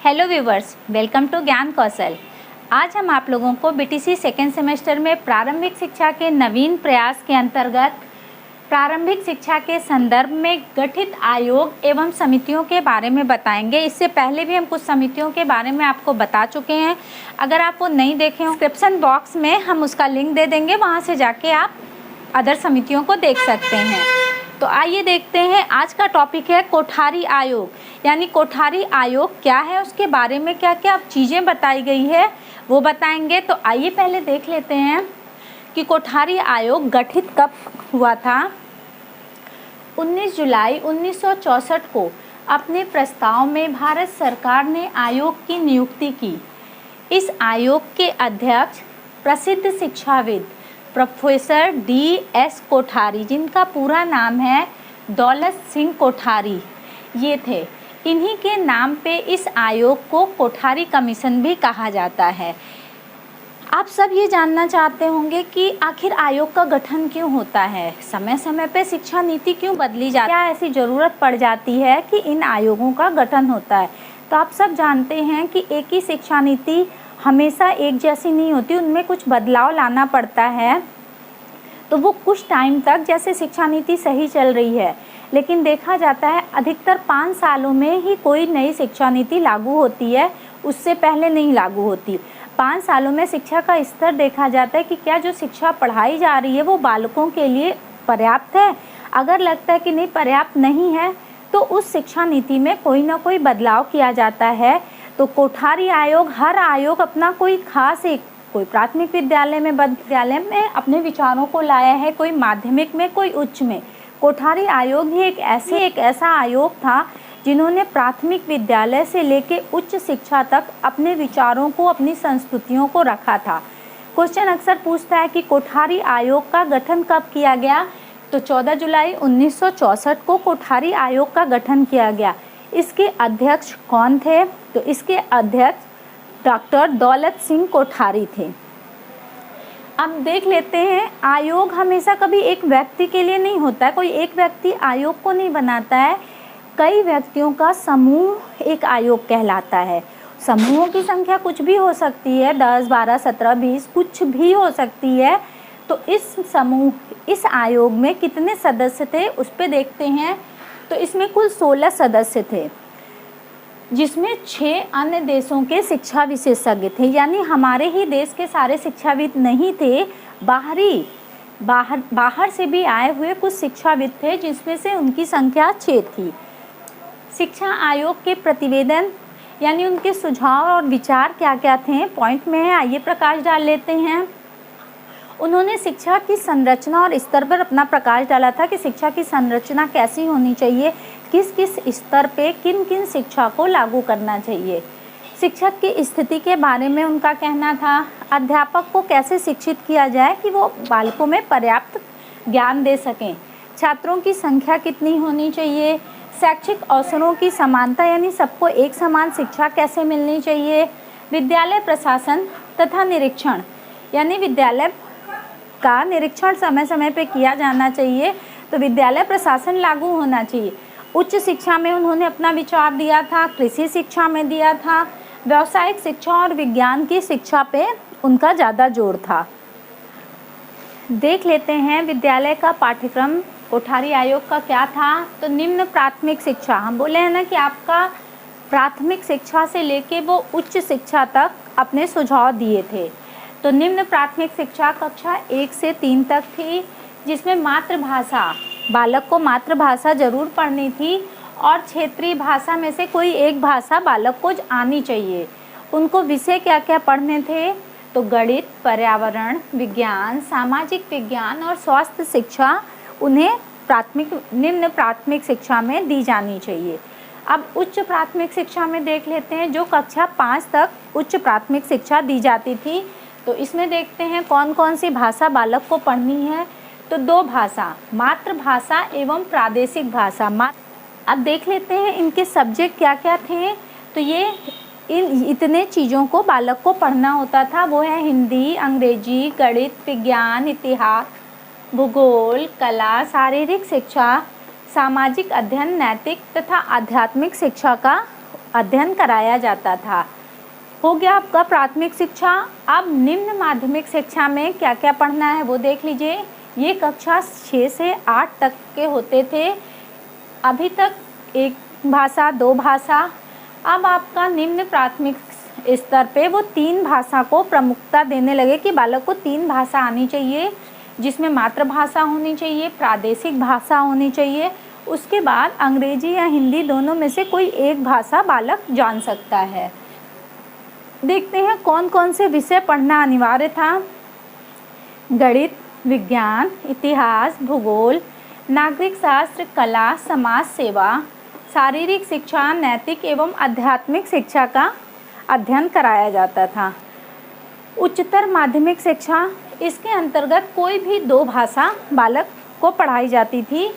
Hello viewers, welcome to ज्ञान कौशल। आज हम आप लोगों को बीटीसी सेकेंड सेमेस्टर में प्रारंभिक शिक्षा के नवीन प्रयास के अंतर्गत प्रारंभिक शिक्षा के संदर्भ में गठित आयोग एवं समितियों के बारे में बताएंगे। इससे पहले भी हम कुछ समितियों के बारे में आपको बता चुके हैं। अगर आप वो नहीं देखे हो, डिस्क्रिप्शन बॉक्स में हम उसका लिंक दे देंगे, वहाँ से जाके आप अदर समितियों को देख सकते हैं। तो आइए देखते हैं, आज का टॉपिक है कोठारी आयोग। यानी कोठारी आयोग क्या है, उसके बारे में क्या क्या चीज़ें बताई गई है वो बताएंगे। तो आइए पहले देख लेते हैं कि कोठारी आयोग गठित कब हुआ था। 19 जुलाई 1964 को अपने प्रस्ताव में भारत सरकार ने आयोग की नियुक्ति की। इस आयोग के अध्यक्ष प्रसिद्ध शिक्षाविद प्रोफेसर DS कोठारी, जिनका पूरा नाम है दौलत सिंह कोठारी, ये थे। इन्हीं के नाम पे इस आयोग को कोठारी कमीशन भी कहा जाता है। आप सब ये जानना चाहते होंगे कि आखिर आयोग का गठन क्यों होता है, समय समय पे शिक्षा नीति क्यों बदली जाती है, क्या ऐसी ज़रूरत पड़ जाती है कि इन आयोगों का गठन होता है। तो आप सब जानते हैं कि एक ही शिक्षा नीति हमेशा एक जैसी नहीं होती, उनमें कुछ बदलाव लाना पड़ता है। तो वो कुछ टाइम तक, जैसे शिक्षा नीति सही चल रही है, लेकिन देखा जाता है अधिकतर 5 सालों में ही कोई नई शिक्षा नीति लागू होती है, उससे पहले नहीं लागू होती। 5 सालों में शिक्षा का स्तर देखा जाता है कि क्या जो शिक्षा पढ़ाई जा रही है वो बालकों के लिए पर्याप्त है। अगर लगता है कि नहीं, पर्याप्त नहीं है, तो उस शिक्षा नीति में कोई ना कोई बदलाव किया जाता है। तो कोठारी आयोग, हर आयोग अपना कोई खास, एक कोई प्राथमिक विद्यालय में अपने विचारों को लाया है, कोई माध्यमिक में, कोई उच्च में। कोठारी आयोग ही एक ऐसा आयोग था जिन्होंने प्राथमिक विद्यालय से लेकर उच्च शिक्षा तक अपने विचारों को, अपनी संस्कृतियों को रखा था। क्वेश्चन अक्सर पूछता है कि कोठारी आयोग का गठन कब किया गया। तो 14 जुलाई 1964 को कोठारी आयोग का गठन किया गया। इसके अध्यक्ष कौन थे? तो इसके अध्यक्ष डॉक्टर दौलत सिंह कोठारी थे। अब देख लेते हैं, आयोग हमेशा कभी एक व्यक्ति के लिए नहीं होता है, कोई एक व्यक्ति आयोग को नहीं बनाता है, कई व्यक्तियों का समूह एक आयोग कहलाता है। समूहों की संख्या कुछ भी हो सकती है, 10, 12, 17, 20, कुछ भी हो सकती है। तो इस आयोग में कितने सदस्य थे उस पर देखते हैं। तो इसमें कुल 16 सदस्य थे, जिसमें 6 अन्य देशों के शिक्षा विशेषज्ञ थे। यानी हमारे ही देश के सारे शिक्षाविद नहीं थे, बाहर से भी आए हुए कुछ शिक्षाविद थे, जिसमें से उनकी संख्या 6 थी। शिक्षा आयोग के प्रतिवेदन यानी उनके सुझाव और विचार क्या क्या थे, पॉइंट में है, आइए प्रकाश डाल लेते हैं। उन्होंने शिक्षा की संरचना और स्तर पर अपना प्रकाश डाला था कि शिक्षा की संरचना कैसी होनी चाहिए, किस किस स्तर पे किन किन शिक्षा को लागू करना चाहिए। शिक्षक की स्थिति के बारे में उनका कहना था। अध्यापक को कैसे शिक्षित किया जाए कि वो बालकों में पर्याप्त ज्ञान दे सकें। छात्रों की संख्या कितनी होनी चाहिए। शैक्षिक अवसरों की समानता यानी सबको एक समान शिक्षा कैसे मिलनी चाहिए। विद्यालय प्रशासन तथा निरीक्षण यानी विद्यालय का निरीक्षण समय समय पे किया जाना चाहिए। तो विद्यालय प्रशासन लागू होना चाहिए। उच्च शिक्षा में उन्होंने अपना विचार दिया था, कृषि शिक्षा में दिया था, व्यावसायिक शिक्षा और विज्ञान की शिक्षा पे उनका ज़्यादा जोर था। देख लेते हैं विद्यालय का पाठ्यक्रम कोठारी आयोग का क्या था। तो निम्न प्राथमिक शिक्षा, हम बोले हैं ना कि आपका प्राथमिक शिक्षा से लेके वो उच्च शिक्षा तक अपने सुझाव दिए थे। तो निम्न प्राथमिक शिक्षा कक्षा 1 से 3 तक थी, जिसमें मातृभाषा, बालक को मातृभाषा जरूर पढ़नी थी और क्षेत्रीय भाषा में से कोई एक भाषा बालक को आनी चाहिए। उनको विषय क्या क्या पढ़ने थे, तो गणित, पर्यावरण विज्ञान, सामाजिक विज्ञान और स्वास्थ्य शिक्षा उन्हें निम्न प्राथमिक शिक्षा में दी जानी चाहिए। अब उच्च प्राथमिक शिक्षा में देख लेते हैं, जो कक्षा 5 तक उच्च प्राथमिक शिक्षा दी जाती थी। तो इसमें देखते हैं कौन कौन सी भाषा बालक को पढ़नी है। तो 2 भाषा, मातृभाषा एवं प्रादेशिक भाषा। अब देख लेते हैं इनके सब्जेक्ट क्या क्या थे। तो ये इतने चीज़ों को बालक को पढ़ना होता था, वो है हिंदी, अंग्रेजी, गणित, विज्ञान, इतिहास, भूगोल, कला, शारीरिक शिक्षा, सामाजिक अध्ययन, नैतिक तथा आध्यात्मिक शिक्षा का अध्ययन कराया जाता था। हो गया आपका प्राथमिक शिक्षा। अब निम्न माध्यमिक शिक्षा में क्या क्या पढ़ना है वो देख लीजिए। ये कक्षा 6 से 8 तक के होते थे। अभी तक एक भाषा, 2 भाषा। अब आपका निम्न प्राथमिक स्तर पे वो 3 भाषा को प्रमुखता देने लगे कि बालक को 3 भाषा आनी चाहिए, जिसमें मातृभाषा होनी चाहिए, प्रादेशिक भाषा होनी चाहिए। उसके बाद अंग्रेजी या हिंदी दोनों में से कोई एक भाषा बालक जान सकता है। देखते हैं कौन कौन से विषय पढ़ना अनिवार्य था। गणित, विज्ञान, इतिहास, भूगोल, नागरिक शास्त्र, कला, समाज सेवा, शारीरिक शिक्षा, नैतिक एवं आध्यात्मिक शिक्षा का अध्ययन कराया जाता था। उच्चतर माध्यमिक शिक्षा, इसके अंतर्गत कोई भी 2 भाषा बालक को पढ़ाई जाती थी।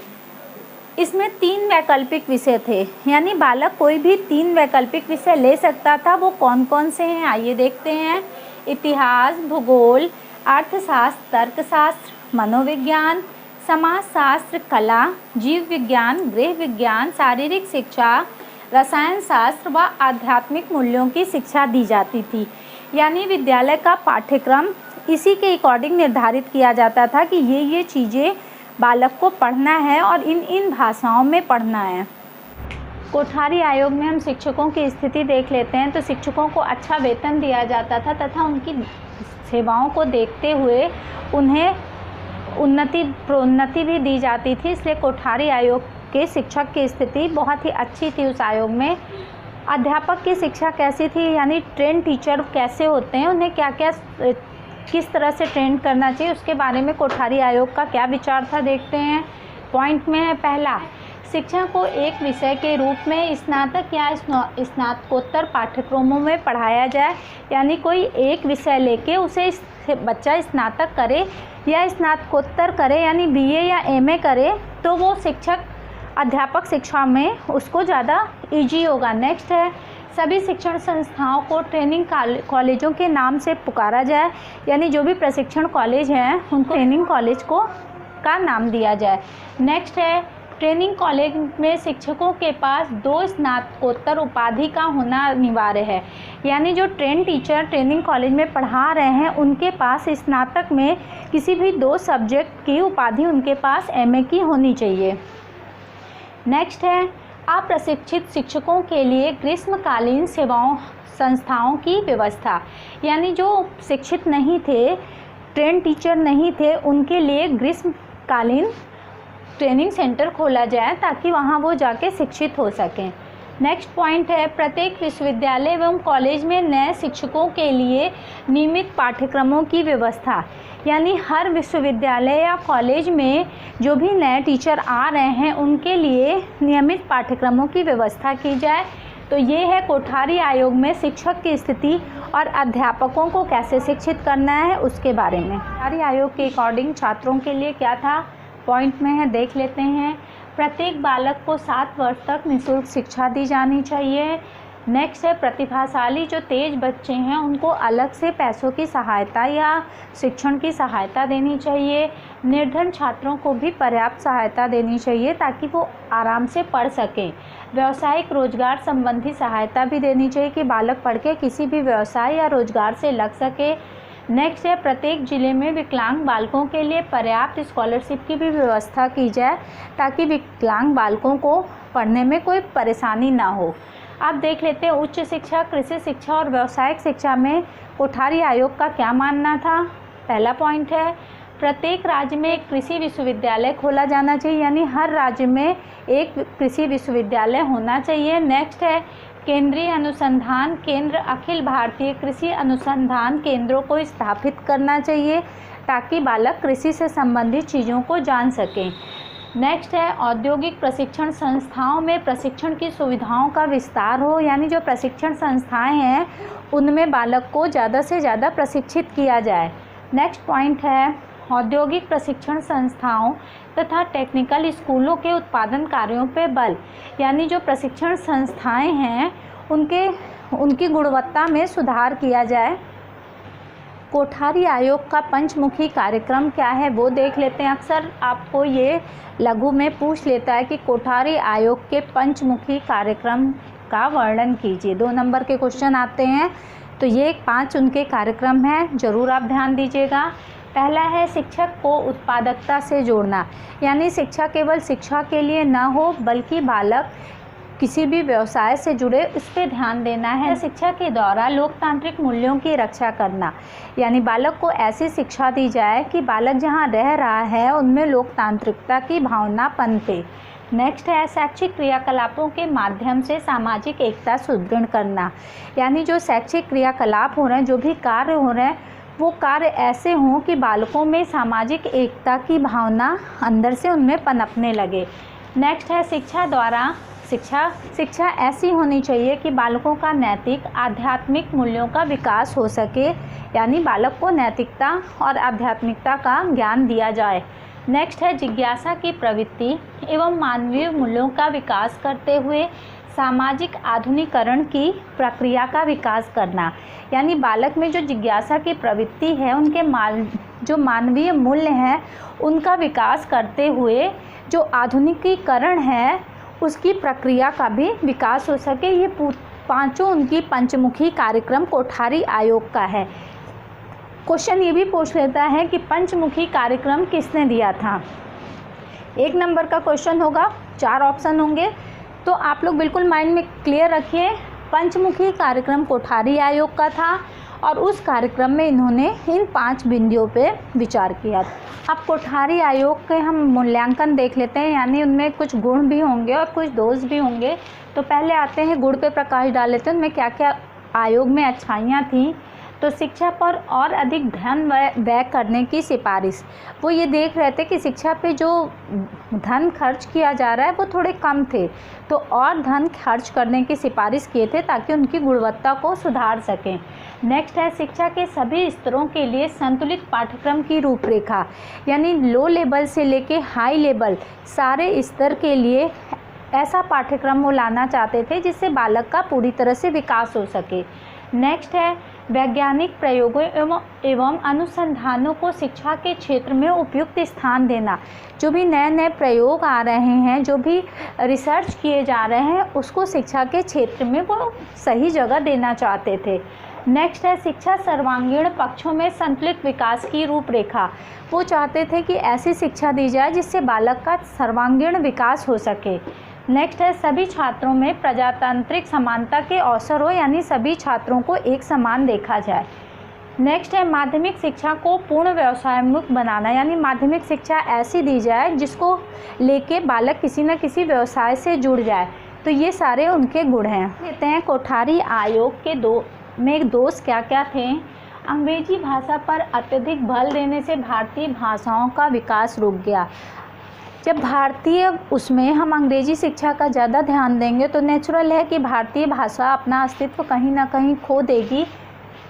इसमें 3 वैकल्पिक विषय थे, यानी बालक कोई भी 3 वैकल्पिक विषय ले सकता था। वो कौन कौन से हैं आइए देखते हैं। इतिहास, भूगोल, अर्थशास्त्र, तर्कशास्त्र, मनोविज्ञान, समाजशास्त्र, कला, जीव विज्ञान, गृह विज्ञान, शारीरिक शिक्षा, रसायन शास्त्र व आध्यात्मिक मूल्यों की शिक्षा दी जाती थी। यानी विद्यालय का पाठ्यक्रम इसी के अकॉर्डिंग निर्धारित किया जाता था कि ये चीज़ें बालक को पढ़ना है और इन भाषाओं में पढ़ना है। कोठारी आयोग में हम शिक्षकों की स्थिति देख लेते हैं। तो शिक्षकों को अच्छा वेतन दिया जाता था तथा उनकी सेवाओं को देखते हुए उन्हें प्रोन्नति भी दी जाती थी। इसलिए कोठारी आयोग के शिक्षक की स्थिति बहुत ही अच्छी थी उस आयोग में। अध्यापक की शिक्षा कैसी थी, यानी ट्रेन टीचर कैसे होते हैं, उन्हें क्या क्या किस तरह से ट्रेन करना चाहिए, उसके बारे में कोठारी आयोग का क्या विचार था देखते हैं। पॉइंट में है पहला, शिक्षा को एक विषय के रूप में स्नातक या स्नातकोत्तर पाठ्यक्रमों में पढ़ाया जाए। यानी कोई एक विषय लेके उसे बच्चा स्नातक करे या स्नातकोत्तर करे, यानी बीए या एमए करे, तो वो शिक्षक अध्यापक शिक्षा में उसको ज़्यादा ईजी होगा। नेक्स्ट है, सभी शिक्षण संस्थाओं को ट्रेनिंग कॉलेजों के नाम से पुकारा जाए। यानी जो भी प्रशिक्षण कॉलेज हैं उनको ट्रेनिंग कॉलेज का नाम दिया जाए। नेक्स्ट है, ट्रेनिंग कॉलेज में शिक्षकों के पास 2 स्नातकोत्तर उपाधि का होना अनिवार्य है। यानी जो ट्रेन टीचर ट्रेनिंग कॉलेज में पढ़ा रहे हैं उनके पास स्नातक में किसी भी 2 सब्जेक्ट की उपाधि उनके पास एमए की होनी चाहिए। नेक्स्ट है, अप्रशिक्षित शिक्षकों के लिए ग्रीष्मकालीन सेवाओं संस्थाओं की व्यवस्था। यानी जो शिक्षित नहीं थे, ट्रेन टीचर नहीं थे, उनके लिए ग्रीष्मकालीन ट्रेनिंग सेंटर खोला जाए ताकि वहाँ वो जाके शिक्षित हो सकें। नेक्स्ट पॉइंट है, प्रत्येक विश्वविद्यालय एवं कॉलेज में नए शिक्षकों के लिए नियमित पाठ्यक्रमों की व्यवस्था। यानी हर विश्वविद्यालय या कॉलेज में जो भी नए टीचर आ रहे हैं उनके लिए नियमित पाठ्यक्रमों की व्यवस्था की जाए। तो ये है कोठारी आयोग में शिक्षक की स्थिति और अध्यापकों को कैसे शिक्षित करना है उसके बारे में। कोठारी आयोग के अकॉर्डिंग छात्रों के लिए क्या था, पॉइंट में है देख लेते हैं। प्रत्येक बालक को 7 वर्ष तक निःशुल्क शिक्षा दी जानी चाहिए। नेक्स्ट है, प्रतिभाशाली जो तेज बच्चे हैं उनको अलग से पैसों की सहायता या शिक्षण की सहायता देनी चाहिए। निर्धन छात्रों को भी पर्याप्त सहायता देनी चाहिए ताकि वो आराम से पढ़ सकें। व्यावसायिक रोजगार संबंधी सहायता भी देनी चाहिए कि बालक पढ़ के किसी भी व्यवसाय या रोजगार से लग सके। नेक्स्ट है, प्रत्येक ज़िले में विकलांग बालकों के लिए पर्याप्त स्कॉलरशिप की भी व्यवस्था की जाए ताकि विकलांग बालकों को पढ़ने में कोई परेशानी ना हो। अब देख लेते हैं उच्च शिक्षा, कृषि शिक्षा और व्यावसायिक शिक्षा में कोठारी आयोग का क्या मानना था। पहला पॉइंट है, प्रत्येक राज्य में एक कृषि विश्वविद्यालय खोला जाना चाहिए। यानी हर राज्य में एक कृषि विश्वविद्यालय होना चाहिए। नेक्स्ट है, केंद्रीय अनुसंधान केंद्र अखिल भारतीय कृषि अनुसंधान केंद्रों को स्थापित करना चाहिए ताकि बालक कृषि से संबंधित चीज़ों को जान सकें। नेक्स्ट है, औद्योगिक प्रशिक्षण संस्थाओं में प्रशिक्षण की सुविधाओं का विस्तार हो। यानी जो प्रशिक्षण संस्थाएं हैं उनमें बालक को ज़्यादा से ज़्यादा प्रशिक्षित किया जाए। नेक्स्ट पॉइंट है, औद्योगिक प्रशिक्षण संस्थाओं तथा टेक्निकल स्कूलों के उत्पादन कार्यों पर बल। यानी जो प्रशिक्षण संस्थाएं हैं उनकी गुणवत्ता में सुधार किया जाए। कोठारी आयोग का पंचमुखी कार्यक्रम क्या है वो देख लेते हैं। अक्सर आपको ये लघु में पूछ लेता है कि कोठारी आयोग के पंचमुखी कार्यक्रम का वर्णन कीजिए। 2 नंबर के क्वेश्चन आते हैं, तो ये 5 उनके कार्यक्रम हैं, ज़रूर आप ध्यान दीजिएगा। पहला है शिक्षक को उत्पादकता से जोड़ना, यानी शिक्षा केवल शिक्षा के लिए न हो बल्कि बालक किसी भी व्यवसाय से जुड़े उस पर ध्यान देना है। शिक्षा के द्वारा लोकतांत्रिक मूल्यों की रक्षा करना, यानी बालक को ऐसी शिक्षा दी जाए कि बालक जहां रह रहा है उनमें लोकतांत्रिकता की भावना पनपे। नेक्स्ट है शैक्षिक क्रियाकलापों के माध्यम से सामाजिक एकता सुदृढ़ करना, यानी जो शैक्षिक क्रियाकलाप हो रहे हैं, जो भी कार्य हो रहे हैं, वो कार्य ऐसे हों कि बालकों में सामाजिक एकता की भावना अंदर से उनमें पनपने लगे। नेक्स्ट है शिक्षा ऐसी होनी चाहिए कि बालकों का नैतिक आध्यात्मिक मूल्यों का विकास हो सके, यानी बालक को नैतिकता और आध्यात्मिकता का ज्ञान दिया जाए। नेक्स्ट है जिज्ञासा की प्रवृत्ति एवं मानवीय मूल्यों का विकास करते हुए सामाजिक आधुनिकीकरण की प्रक्रिया का विकास करना, यानी बालक में जो जिज्ञासा की प्रवृत्ति है, उनके जो मानवीय मूल्य हैं उनका विकास करते हुए जो आधुनिकीकरण है उसकी प्रक्रिया का भी विकास हो सके। ये 5 उनकी पंचमुखी कार्यक्रम कोठारी आयोग का है। क्वेश्चन ये भी पूछ लेता है कि पंचमुखी कार्यक्रम किसने दिया था। 1 नंबर का क्वेश्चन होगा, 4 ऑप्शन होंगे, तो आप लोग बिल्कुल माइंड में क्लियर रखिए। पंचमुखी कार्यक्रम कोठारी आयोग का था और उस कार्यक्रम में इन्होंने इन 5 बिंदुओं पे विचार किया। अब कोठारी आयोग के हम मूल्यांकन देख लेते हैं, यानी उनमें कुछ गुण भी होंगे और कुछ दोष भी होंगे। तो पहले आते हैं गुण पे प्रकाश डाल लेते हैं, उनमें क्या क्या आयोग में अच्छाइयाँ थीं। तो शिक्षा पर और अधिक धन व्यय करने की सिफारिश, वो ये देख रहे थे कि शिक्षा पे जो धन खर्च किया जा रहा है वो थोड़े कम थे, तो और धन खर्च करने की सिफारिश किए थे ताकि उनकी गुणवत्ता को सुधार सकें। नेक्स्ट है शिक्षा के सभी स्तरों के लिए संतुलित पाठ्यक्रम की रूपरेखा, यानी लो लेवल से लेके हाई लेवल सारे स्तर के लिए ऐसा पाठ्यक्रम वो लाना चाहते थे जिससे बालक का पूरी तरह से विकास हो सके। नेक्स्ट है वैज्ञानिक प्रयोगों एवं अनुसंधानों को शिक्षा के क्षेत्र में उपयुक्त स्थान देना। जो भी नए नए प्रयोग आ रहे हैं, जो भी रिसर्च किए जा रहे हैं, उसको शिक्षा के क्षेत्र में वो सही जगह देना चाहते थे। नेक्स्ट है शिक्षा सर्वांगीण पक्षों में संतुलित विकास की रूपरेखा। वो चाहते थे कि ऐसी शिक्षा दी जाए जिससे बालक का सर्वांगीण विकास हो सके। नेक्स्ट है सभी छात्रों में प्रजातांत्रिक समानता के अवसर हो, यानी सभी छात्रों को एक समान देखा जाए। नेक्स्ट है माध्यमिक शिक्षा को पूर्ण व्यवसायोन्मुख बनाना, यानी माध्यमिक शिक्षा ऐसी दी जाए जिसको लेके बालक किसी न किसी व्यवसाय से जुड़ जाए। तो ये सारे उनके गुण हैं। कहते हैं कोठारी आयोग के में दोष क्या क्या थे। अंग्रेजी भाषा पर अत्यधिक बल देने से भारतीय भाषाओं का विकास रुक गया। जब भारतीय उसमें हम अंग्रेजी शिक्षा का ज़्यादा ध्यान देंगे तो नेचुरल है कि भारतीय भाषा अपना अस्तित्व कहीं ना कहीं खो देगी।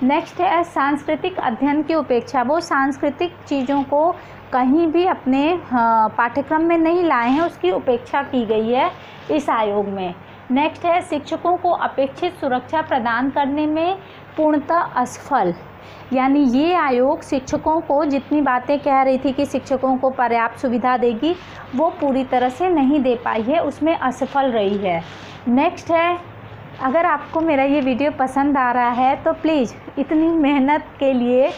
नेक्स्ट है सांस्कृतिक अध्ययन की उपेक्षा। वो सांस्कृतिक चीज़ों को कहीं भी अपने पाठ्यक्रम में नहीं लाए हैं, उसकी उपेक्षा की गई है इस आयोग में। नेक्स्ट है शिक्षकों को अपेक्षित सुरक्षा प्रदान करने में पूर्णतः असफल, यानी ये आयोग शिक्षकों को जितनी बातें कह रही थी कि शिक्षकों को पर्याप्त सुविधा देगी, वो पूरी तरह से नहीं दे पाई है, उसमें असफल रही है। नेक्स्ट है अगर आपको मेरा ये वीडियो पसंद आ रहा है तो प्लीज़ इतनी मेहनत के लिए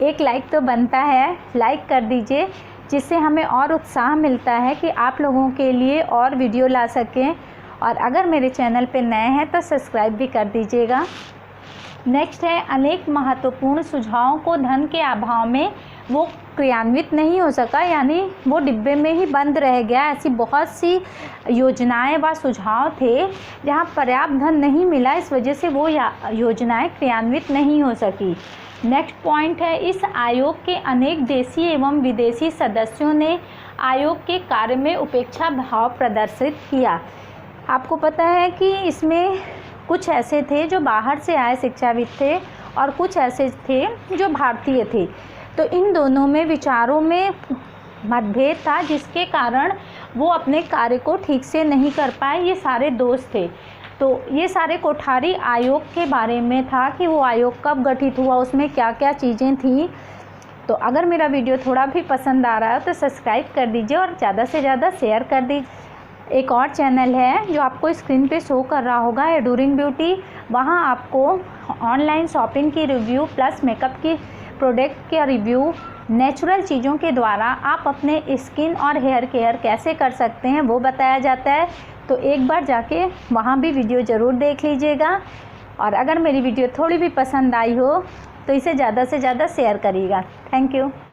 एक लाइक तो बनता है, लाइक कर दीजिए, जिससे हमें और उत्साह मिलता है कि आप लोगों के लिए और वीडियो ला सकें। और अगर मेरे चैनल पे नए हैं तो सब्सक्राइब भी कर दीजिएगा। नेक्स्ट है अनेक महत्वपूर्ण सुझावों को धन के अभाव में वो क्रियान्वित नहीं हो सका, यानी वो डिब्बे में ही बंद रह गया। ऐसी बहुत सी योजनाएं व सुझाव थे जहां पर्याप्त धन नहीं मिला, इस वजह से वो योजनाएं क्रियान्वित नहीं हो सकी। नेक्स्ट पॉइंट है इस आयोग के अनेक देशी एवं विदेशी सदस्यों ने आयोग के कार्य में उपेक्षा भाव प्रदर्शित किया। आपको पता है कि इसमें कुछ ऐसे थे जो बाहर से आए शिक्षाविद थे और कुछ ऐसे थे जो भारतीय थे, तो इन दोनों में विचारों में मतभेद था, जिसके कारण वो अपने कार्य को ठीक से नहीं कर पाए। ये सारे दोष थे। तो ये सारे कोठारी आयोग के बारे में था कि वो आयोग कब गठित हुआ, उसमें क्या क्या चीज़ें थी। तो अगर मेरा वीडियो थोड़ा भी पसंद आ रहा है तो सब्सक्राइब कर दीजिए और ज़्यादा से ज़्यादा शेयर कर दीजिए। एक और चैनल है जो आपको स्क्रीन पे शो कर रहा होगा, एडोरिंग ब्यूटी। वहाँ आपको ऑनलाइन शॉपिंग की रिव्यू प्लस मेकअप की प्रोडक्ट का रिव्यू, नेचुरल चीज़ों के द्वारा आप अपने स्किन और हेयर केयर कैसे कर सकते हैं वो बताया जाता है। तो एक बार जाके वहाँ भी वीडियो ज़रूर देख लीजिएगा। और अगर मेरी वीडियो थोड़ी भी पसंद आई हो तो इसे ज़्यादा से ज़्यादा शेयर करिएगा। Thank you.